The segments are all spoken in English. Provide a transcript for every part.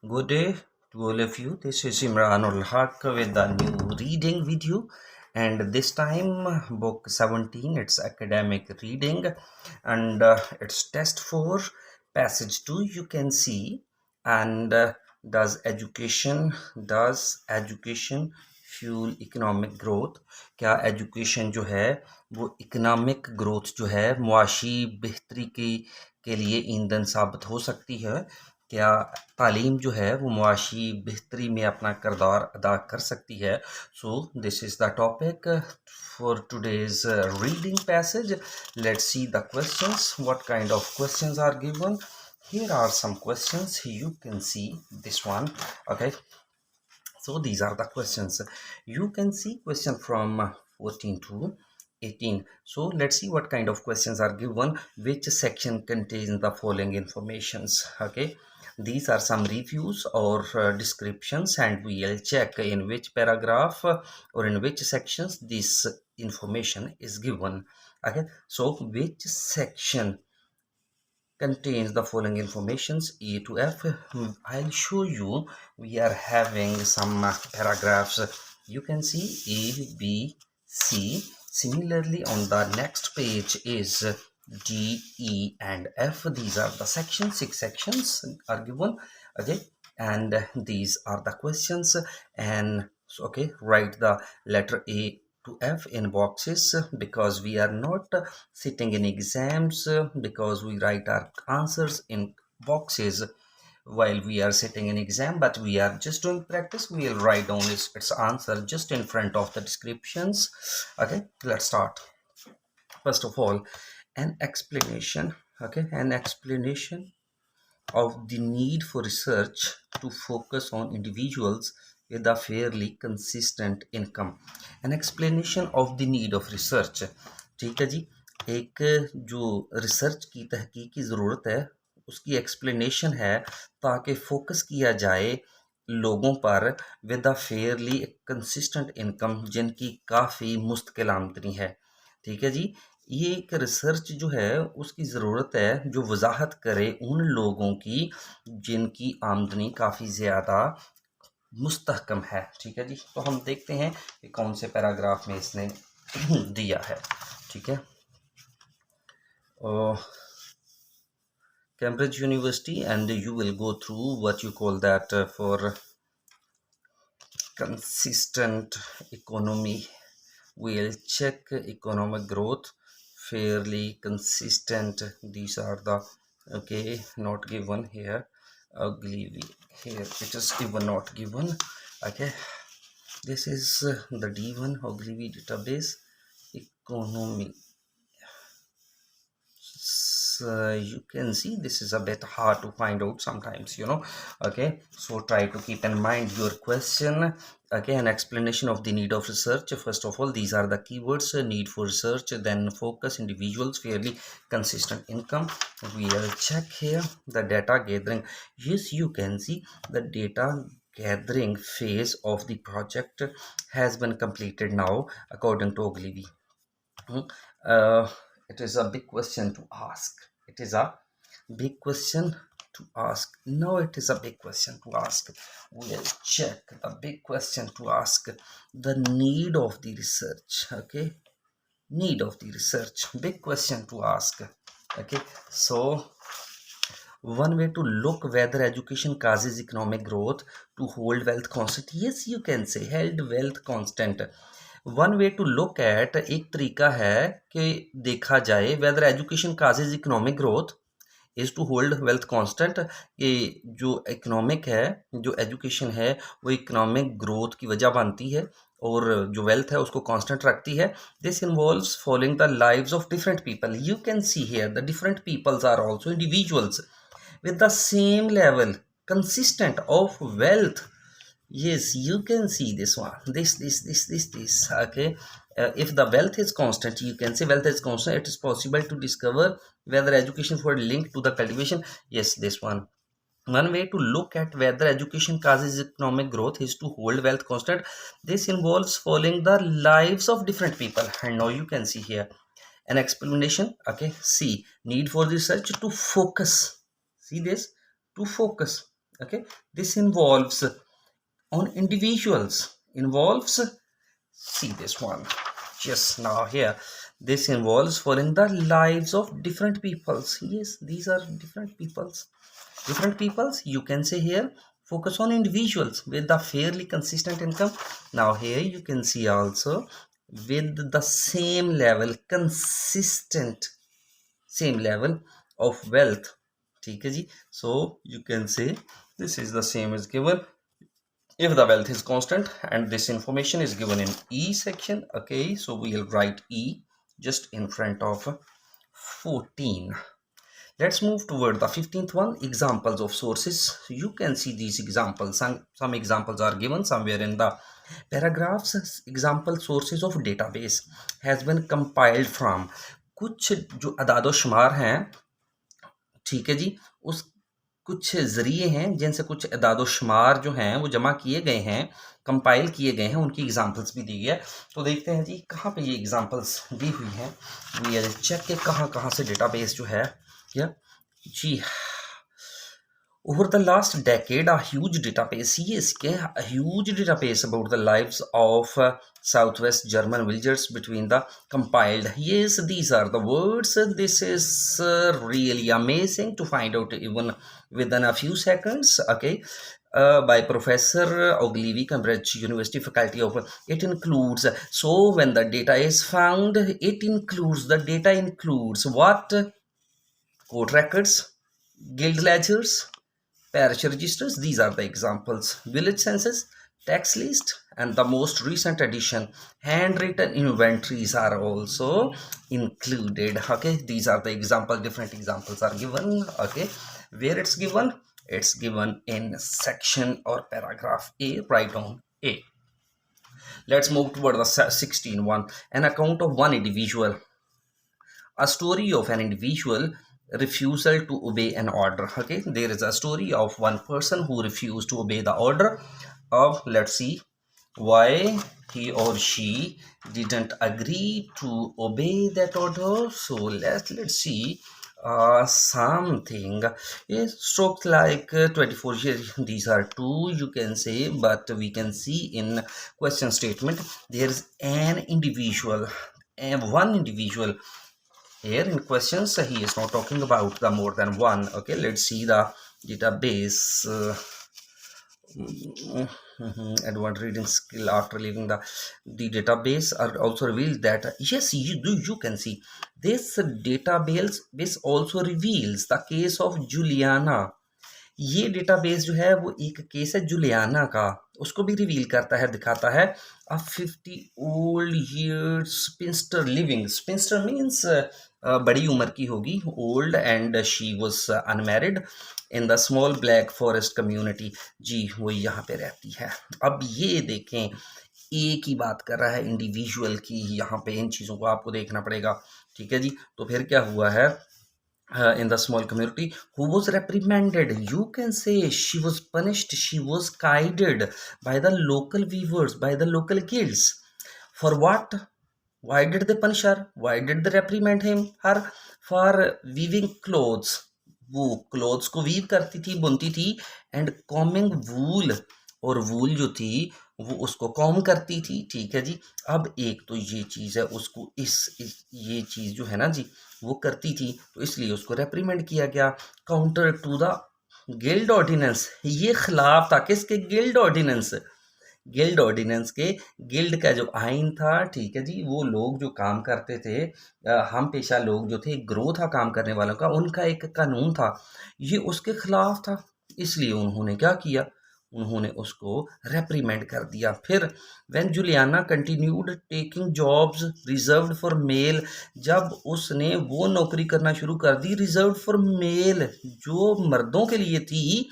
Good day to all of you. This is Imran ul Haq with a new reading video, and this time book 17. It's academic reading, and it's test 4, passage 2. You can see, and does education fuel economic growth? क्या education जो है वो economic growth जो है मुआशी बेहतरी के लिए ईंधन साबित हो सकती है? क्या तालीम जो है वो मुआशी बेहतरी में अपना किरदार अदा कर सकती है? So this is the topic for today's reading passage. Let's see the questions. What kind of questions are given? Here are some questions. You can see this one. Okay, so these are the questions. You can see question from 14 to 18. So let's see what kind of questions are given. Which section contains the following informations? Okay, these are some reviews or descriptions, and we'll check in which paragraph or in which sections this information is given. Okay, so which section contains the following informations? A to F. I'll show you. We are having some paragraphs. You can see A, B, C. Similarly, on the next page is D, E, and F. These are the sections. 6 sections are given. Okay, and these are the questions. And so, okay, write the letter A to F in boxes, because we are not sitting in exams, because we write our answers in boxes while we are sitting in exam, but we are just doing practice. We will write down its answer just in front of the descriptions. Okay, let's start. First of all, an explanation. Okay, an explanation of the need for research to focus on individuals with a fairly consistent income. An explanation of the need of research. ठीक है जी, एक जो research की तहकीक की ज़रूरत है उसकी एक्सप्लेनेशन है ताकि फोकस किया जाए लोगों पर with a fairly consistent income जिनकी काफ़ी मुस्तकिल आमदनी है. ठीक है जी, ये एक रिसर्च जो है उसकी ज़रूरत है जो वजाहत करे उन लोगों की जिनकी आमदनी काफ़ी ज़्यादा मुस्तहकम है. ठीक है जी, तो हम देखते हैं कि कौन से पैराग्राफ में इसने दिया है. ठीक है, Cambridge University, and you will go through what you call that for consistent economy. We'll check economic growth, fairly consistent. These are the, okay, not given here. Ugly, here it is given, not given. Okay, this is the D1 Ogilvy database economy. You can see this is a bit hard to find out sometimes, okay, so try to keep in mind your question. Okay, an explanation of the need of research. First of all, these are the keywords: need for research, then focus, individuals, fairly consistent income. We'll check here the data gathering. Yes, you can see the data gathering phase of the project has been completed now according to Ogilvy. uh, it is a big question to ask. It is a big question to ask. No, it is a big question to ask. We'll check the big question to ask. The need of the research. Okay, need of the research. Big question to ask. Okay, so one way to look whether education causes economic growth to hold wealth constant. Yes, you can say held wealth constant. One way to look at, एक तरीका है कि देखा जाए whether education causes economic growth is to hold wealth constant. कि जो economic है, जो एजुकेशन है वो इकोनॉमिक ग्रोथ की वजह बनती है और जो वेल्थ है उसको कांस्टेंट रखती है. This involves following the lives of different people. You can see here the different peoples are also individuals with the same level consistent of wealth. Yes, you can see this one, this. Okay, if the wealth is constant, you can say wealth is constant, it is possible to discover whether education for linked to the cultivation. Yes, this one way to look at whether education causes economic growth is to hold wealth constant. This involves following the lives of different people, and now you can see here an explanation. Okay, see, need for research to focus. See this, to focus. Okay, this involves on individuals, involves, see this one, just now here, this involves following the lives of different peoples. Yes, these are different peoples. Different peoples, you can say here, focus on individuals with the fairly consistent income. Now here you can see also with the same level, consistent same level of wealth. ठीक है जी, so you can say this is the same is given if the wealth is constant, and this information is given in E section. Okay, so we'll write E just in front of 14. Let's move toward the 15th one, examples of sources. You can see these examples. Some examples are given somewhere in the paragraphs. Example sources of database has been compiled from. कुछ जो अदादो शुमार हैं, ठीक है जी, उस कुछ ज़रिए हैं जिनसे कुछ अदादो शुमार जो हैं वो जमा किए गए हैं, कंपाइल किए गए हैं, उनकी एग्जांपल्स भी दी गई है। तो देखते हैं जी कहाँ पे ये एग्जांपल्स दी हुई हैं, वी चेक के कहाँ कहाँ से डेटाबेस जो है या जी। Over the last decade, a huge database, yes, a huge database about the lives of Southwest German villagers between the compiled. Yes, these are the words. This is really amazing to find out even within a few seconds. Okay. By Professor Ogilvy, Cambridge University Faculty of. It includes, so when the data is found, the data includes what? Court records, guild ledgers, parish registers. These are the examples. Village census, tax list, and the most recent addition, handwritten inventories are also included. Okay, these are the example. Different examples are given. Okay, where it's given? It's given in section or paragraph A. Write down A. Let's move toward the 16 one. An account of one individual. A story of an individual refusal to obey an order. Okay, there is a story of one person who refused to obey the order of, let's see why he or she didn't agree to obey that order. So let's see something is strokes like 24 years. These are two, you can say, but we can see in question statement there is an individual and one individual. Here in questions he is not talking about the more than one. Okay, let's see the database. Advanced reading skill after leaving the database are also revealed that yes, you can see this database also reveals the case of Juliana. ये database जो है वो एक case है Juliana का, उसको भी reveal करता है, दिखाता है। A 50 old years spinster living, spinster means बड़ी उम्र की होगी, old, and she was unmarried in the small black forest community. जी वो यहाँ पे रहती है। अब ये देखें एक ही बात कर रहा है इंडिविजुअल की, यहाँ पे इन चीज़ों को आपको देखना पड़ेगा। ठीक है जी, तो फिर क्या हुआ है in the small community who was reprimanded, you can say she was punished, she was guided by the local weavers, by the local guilds. For what? Why did they punish her? Why did they reprimand her? For weaving clothes. वो clothes को weave करती थी, बुनती थी, and combing वूल, और वूल जो थी वो उसको कॉम करती थी। ठीक है जी, अब एक तो ये चीज़ है, उसको इस ये चीज़ जो है ना जी वो करती थी, तो इसलिए उसको रेप्रीमेंड किया गया। Counter to the guild ordinance, ये खिलाफ था किसके? गिल्ड ऑर्डिनेंस, गिल्ड ऑर्डिनेंस के, गिल्ड का जो आइन था। ठीक है जी, वो लोग जो काम करते थे, हम पेशा लोग जो थे, ग्रोह था काम करने वालों का, उनका एक कानून था, ये उसके खिलाफ था, इसलिए उन्होंने क्या किया, उन्होंने उसको रेप्रीमेंड कर दिया। फिर when Juliana continued taking jobs reserved for male, जब उसने वो नौकरी करना शुरू कर दी रिजर्व्ड फॉर मेल, जो मर्दों के लिए थी,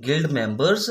guild members,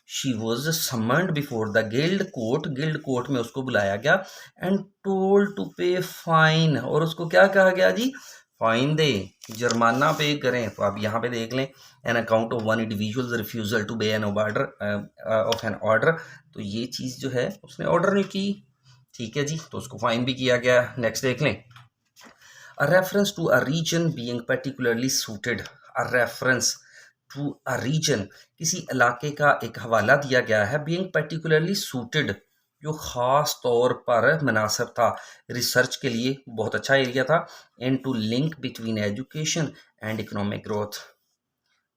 she was summoned before the guild court, guild court में उसको बुलाया गया, एंड टोल्ड टू पे फाइन, और उसको क्या कहा गया जी? फाइन दे, जुर्माना पे करें। तो आप यहाँ पे देख लें, an account of one individual refusal to obey an order of an order, तो ये चीज़ जो है उसने ऑर्डर नहीं की। ठीक है जी, तो उसको फाइन भी किया गया। नेक्स्ट देख लें, a reference to a region being particularly suited, a reference to a region, किसी इलाके का एक हवाला दिया गया है, बीइंग पर्टिकुलरली सूटेड, जो ख़ास तौर पर मुनासिब था रिसर्च के लिए, बहुत अच्छा एरिया था, and to link between education and economic growth,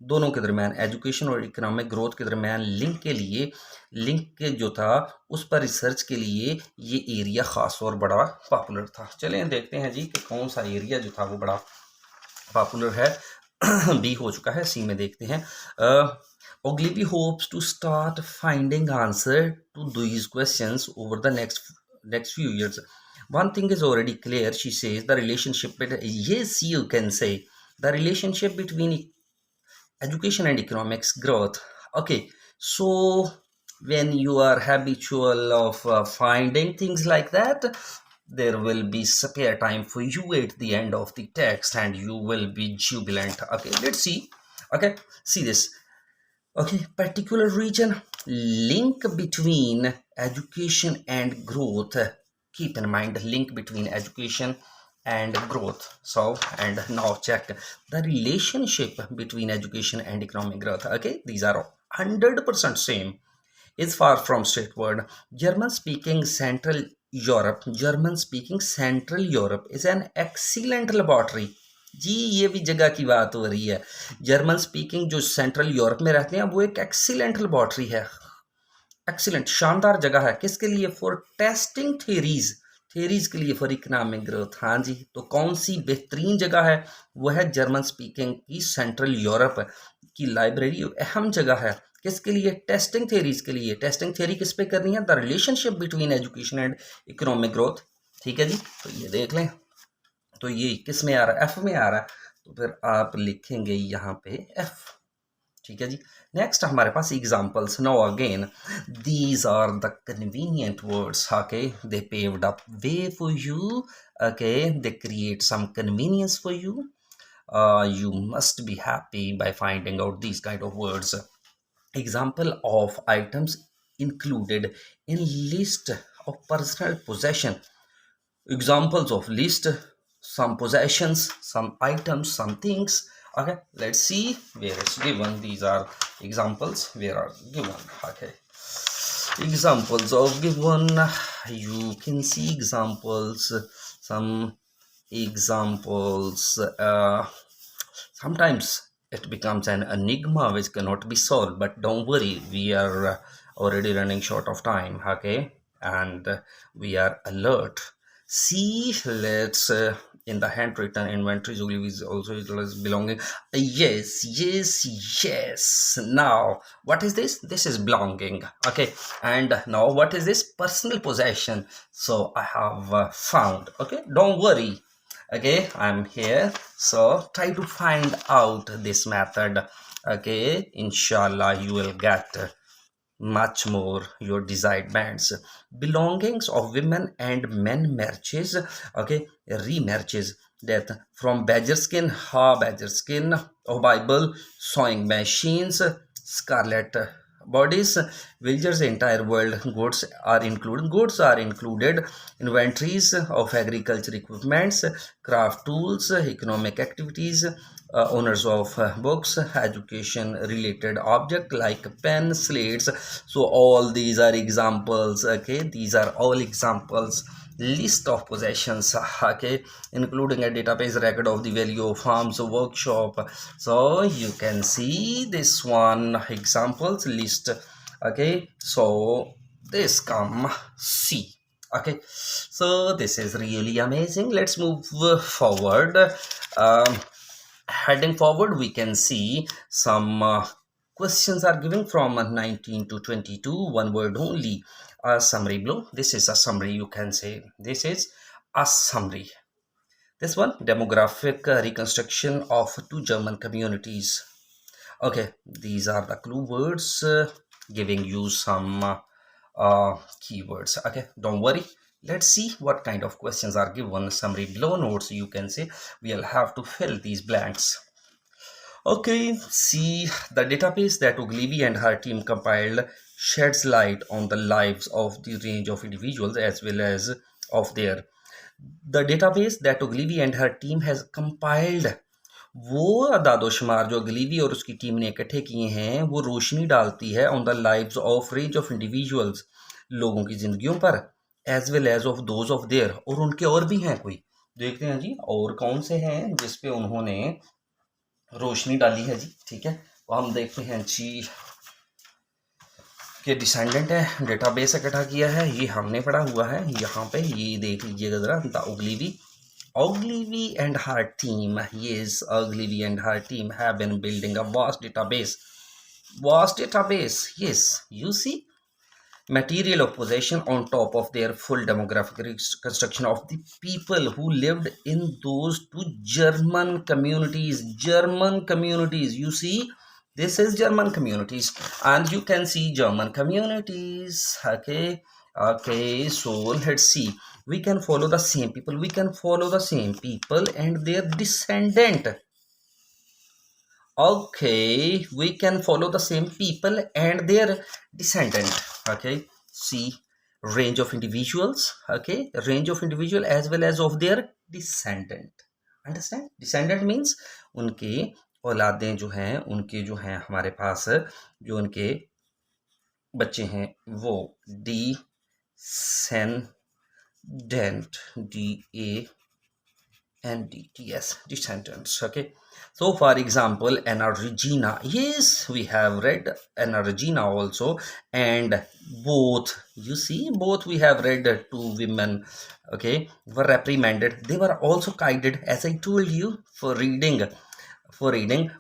दोनों के दरमियान एजुकेशन और इकोनॉमिक ग्रोथ के दरमियान लिंक के लिए, लिंक के जो था उस पर रिसर्च के लिए ये एरिया ख़ास और बड़ा पॉपुलर था। चलें देखते हैं जी कि कौन सा एरिया जो था वो बड़ा पॉपुलर है। बी हो चुका है, सी में देखते हैं। Ogilvy hopes to start finding answer to these questions over the next few years. One thing is already clear, she says, the relationship between, yes, you can say, the relationship between education and economics growth. Okay, so when you are habitual of finding things like that, there will be spare time for you at the end of the text and you will be jubilant. Okay, let's see. Okay, see this. Okay, particular region, link between education and growth. Keep in mind the link between education and growth. So, and now check the relationship between education and economic growth. Okay, these are 100% same. Is far from straightforward. German speaking Central Europe is an excellent laboratory. जी ये भी जगह की बात हो रही है। German speaking जो central Europe में रहते हैं वो एक एक्सीलेंट लेबॉर्ट्री है, एक्सीलेंट शानदार जगह है किसके लिए, फॉर टेस्टिंग थेरीज, थेरीज के लिए, फॉर इकोनॉमिक ग्रोथ। हाँ जी, तो कौन सी बेहतरीन जगह है, वो है जर्मन स्पीकिंग की सेंट्रल यूरोप की लाइब्रेरी, अहम जगह है किसके लिए, टेस्टिंग थेरीज के लिए। टेस्टिंग थेरी किस पे करनी है, the relationship between education and economic growth. ठीक है जी, तो ये देख लें, तो ये किस में आ रहा है, एफ में आ रहा है, तो फिर आप लिखेंगे यहाँ पे एफ। ठीक है जी, नेक्स्ट हमारे पास एग्जांपल्स। Now again these are the convenient words. Okay, they paved up way for you. Okay, they create some convenience for you. You must be happy by finding out these kind of words. Example of items included in list of personal possession. Examples of list, some possessions, some items, some things. Okay, let's see where it's given. These are examples where are given. Okay, examples of given, you can see examples, some examples. Sometimes it becomes an enigma which cannot be solved, but don't worry, we are already running short of time. Okay, and we are alert. See, let's in the handwritten inventory is also utilized as belonging. Yes, yes, yes. Now what is this, this is belonging. Okay, and now what is this, personal possession. So I have found. Okay, don't worry. Okay, I'm here, so try to find out this method. Okay, inshallah you will get much more your desired bands. Belongings of women and men marriages. Okay, remarriages, death from badger skin, badger skin of Bible, sewing machines, scarlet bodies, villagers, entire world. Goods are included, inventories of agriculture equipments, craft tools, economic activities, owners of books, education related object like pen, slates. So all these are examples. Okay, these are all examples. List of possessions, okay, including a database record of the value of farms, workshop. So you can see this one, examples list. Okay, so this come C. Okay, so this is really amazing. Let's move forward. um, Heading forward, we can see some questions are given from 19 to 22, one word only. A summary below. This is a summary, you can say. This is a summary. This one, demographic reconstruction of two German communities. Okay, these are the clue words giving you some keywords. Okay, don't worry. Let's see what kind of questions are given. Summary below notes, you can say. We'll have to fill these blanks. Okay, see, the database that Ogilvy and her team compiled sheds light on the lives of the range of individuals as well as of their. The database that Ogilvy and her team has compiled वो दादोशुमार जो गलीवी और उसकी team ने इकट्ठे किए हैं वो रोशनी डालती है on the lives of range of individuals, लोगों की जिंदगियों पर, as well as of those of their, और उनके और भी हैं कोई। देखते हैं जी और कौन से हैं जिस पे उन्होंने रोशनी डाली है जी। ठीक है, तो हम देखते हैं जी के डिसेंडेंट है, डेटाबेस इकट्ठा किया है, ये हमने पढ़ा हुआ है यहाँ पे, ये देख लीजिएगा जरा। The Ogilvy and her team, yes, Ogilvy and her team have been building a vast database, yes, you see, material of possession on top of their full demographic reconstruction of the people who lived in those two German communities, you see, this is German communities, and you can see German communities. Okay, so let's see, we can follow the same people and their descendant. Okay, we can follow the same people and their descendant. Okay, see, range of individuals, okay, range of individual as well as of their descendant. Understand, descendant means उनके औलादें जो हैं, उनके जो हैं हमारे पास जो उनके बच्चे हैं वो descendant, DANDTS, descendants. Okay, so for example Anna Regina, yes, we have read Anna Regina also, and both, you see, both we have read two women, okay, were reprimanded, they were also guided, as I told you, for reading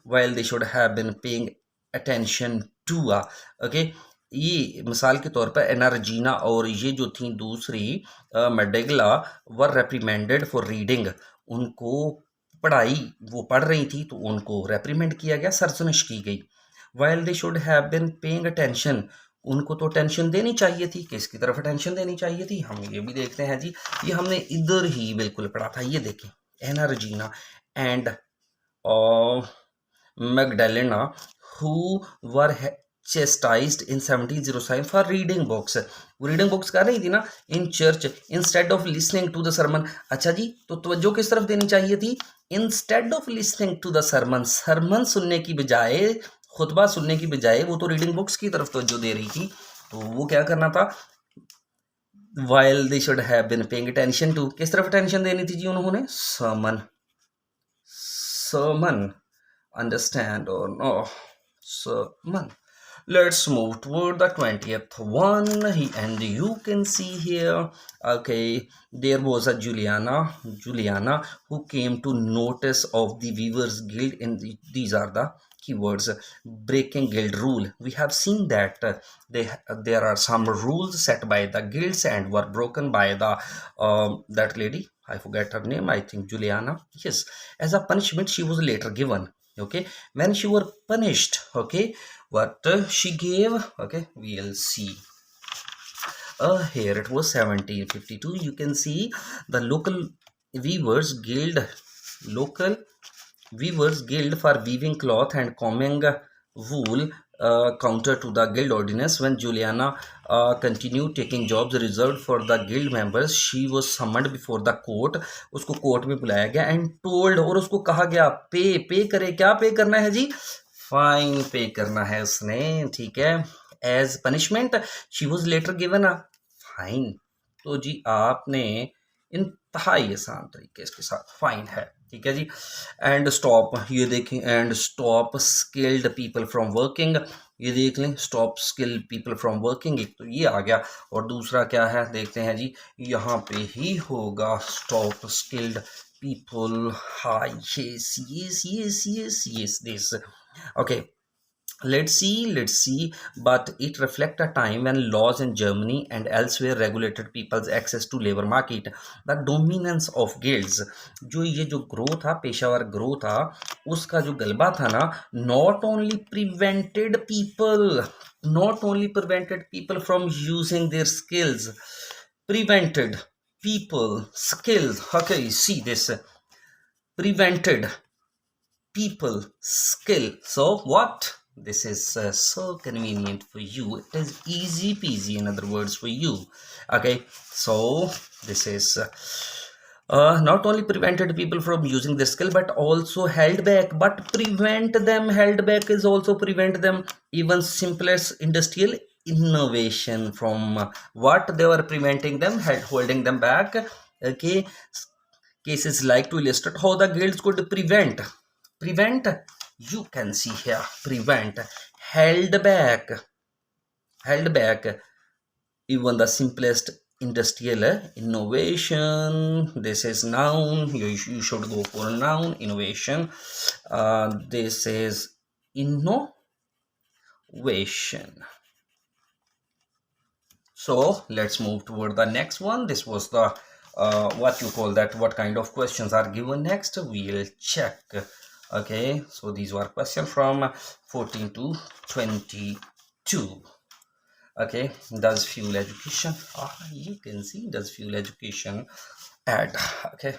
while they should have been paying attention to okay, ये मिसाल के तौर पर एना रजीना और ये जो थी दूसरी मेडेगला वर रेप्रीमेंडेड फॉर रीडिंग, उनको पढ़ाई, वो पढ़ रही थी तो उनको रेप्रीमेंड किया गया, सरजनिश की गई। While they should have been paying attention, उनको तो टेंशन देनी चाहिए थी, किसकी तरफ अटेंशन देनी चाहिए थी, हम ये भी देखते हैं जी, ये हमने इधर ही बिल्कुल पढ़ा था, ये देखें, एना रजीना and Magdalena, who were chastised in 1707 for reading books. वो रीडिंग बुक्स कर रही थी ना in church, instead of listening to the sermon. अच्छा जी, तो तवज्जो किस तरफ देनी चाहिए थी, instead of listening to the sermon, sermon सुनने की बजाय, खुतबा सुनने की बजाय वो तो रीडिंग बुक्स की तरफ तवज्जो दे रही थी। तो वो क्या करना था, while they should have been paying attention to, किस तरफ अटेंशन देनी थी जी उन्होंने, sermon, understand or no, sermon. Let's move toward the 20th one, and you can see here, okay, there was a Juliana who came to notice of the Weavers Guild in these are the keywords, breaking guild rule. We have seen that there are some rules set by the guilds and were broken by the that lady, I forget her name, I think Juliana, yes. As a punishment she was later given, okay, when she were punished, okay, what she gave, okay, we'll see. Here it was 1752, you can see the weavers guild local weavers guild for weaving cloth and combing wool, counter to the guild ordinance. When Juliana continued taking jobs reserved for the guild members, she was summoned before the court. उसको court में बुलाया गया and told, और उसको कहा गया पे करे, क्या पे करना है जी, फाइन पे करना है उसने, ठीक है। As punishment she was later given a fine, तो जी आपने इंतहाई आसान तरीके इसके साथ फाइन है, ठीक है जी। एंड स्टॉप, ये देखें, and stop skilled people from working, ये देख लें, stop skilled people from working, एक तो ये आ गया, और दूसरा क्या है देखते हैं जी, यहाँ पे ही होगा stop skilled people, yes, this, okay, let's see, but it reflect a time when laws in Germany and elsewhere regulated people's access to labor market. The dominance of guilds, जो ये जो ग्रोथ था, पेशावर ग्रोथ था, उसका जो गलबा था ना, not only prevented people from using their skills, prevented people skills, okay, see this, prevented people skill. So what, this is so convenient for you, it is easy peasy, in other words, for you, okay. So this is Not only prevented people from using the skill but also held back, but prevent them held back is also prevent them even simplest industrial innovation from what they were preventing them, holding them back. Okay, cases like to illustrate how the guilds could prevent, you can see here, prevent, held back, held back even the simplest industrial innovation. This is noun, you should go for noun innovation. This is innovation. So let's move toward the next one. This was the what you call that, what kind of questions are given next, we'll check. Okay, so these were questions from 14 to 22. Okay, does fuel education, you can see, does fuel education add? Okay,